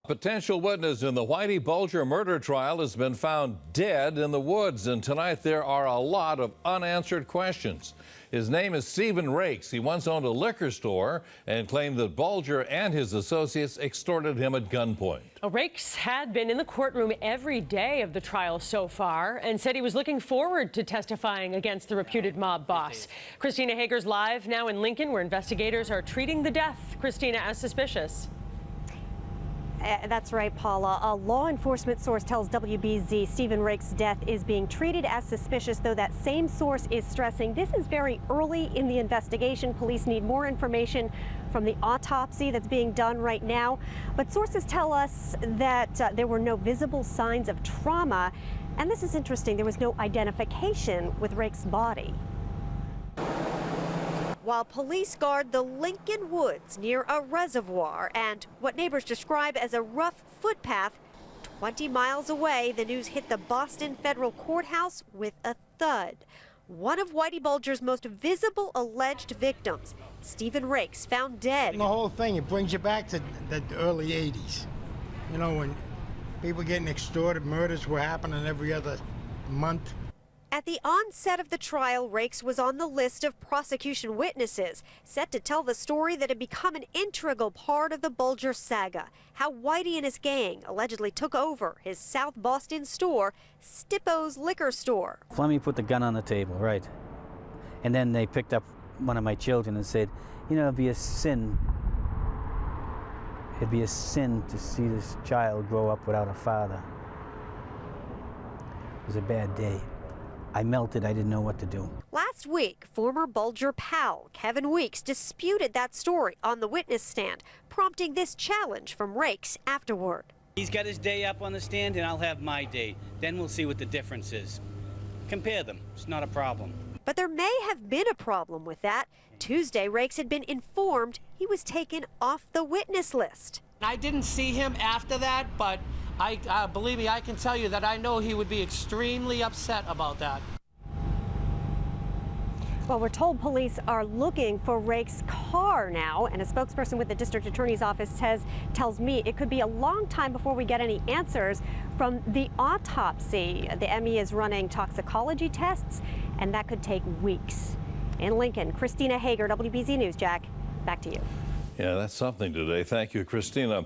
Potential witness in the Whitey Bulger murder trial has been found dead in the woods, and tonight there are a lot of unanswered questions. His name is Stephen Rakes. He once owned a liquor store and claimed that Bulger and his associates extorted him at gunpoint. Rakes had been in the courtroom every day of the trial so far and said he was looking forward to testifying against the reputed mob boss. Christina Hager's live now in Lincoln, where investigators are treating the death, Christina, as suspicious. That's right, Paula. A law enforcement source tells WBZ Stephen Rakes' death is being treated as suspicious, though that same source is stressing this is very early in the investigation. Police need more information from the autopsy that's being done right now. But sources tell us that there were no visible signs of trauma. And this is interesting. There was no identification with Rakes' body. While police guard the Lincoln woods near a reservoir and what neighbors describe as a rough footpath, 20 miles away, the news hit the Boston Federal Courthouse with a thud. One of Whitey Bulger's most visible alleged victims, Stephen Rakes, found dead. The whole thing, it brings you back to the early 80s. You know, when people getting extorted, murders were happening every other month. At the onset of the trial, Rakes was on the list of prosecution witnesses, set to tell the story that had become an integral part of the Bulger saga, how Whitey and his gang allegedly took over his South Boston store, Stippo's liquor store. Flemmy put the gun on the table, right? And then they picked up one of my children and said, you know, it'd be a sin to see this child grow up without a father. It was a bad day. I melted. I didn't know what to do. Last week, former Bulger pal Kevin Weeks disputed that story on the witness stand, prompting this challenge from Rakes afterward. He's got his day up on the stand, and I'll have my day. Then we'll see what the difference is. Compare them. It's not a problem. But there may have been a problem with that. Tuesday, Rakes had been informed he was taken off the witness list. I didn't see him after that, but believe me, I can tell you that I know he would be extremely upset about that. Well, we're told police are looking for Rakes' car now, and a spokesperson with the district attorney's office tells me it could be a long time before we get any answers from the autopsy. The ME is running toxicology tests, and that could take weeks. In Lincoln, Christina Hager, WBZ News. Jack, back to you. Yeah, that's something today. Thank you, Christina.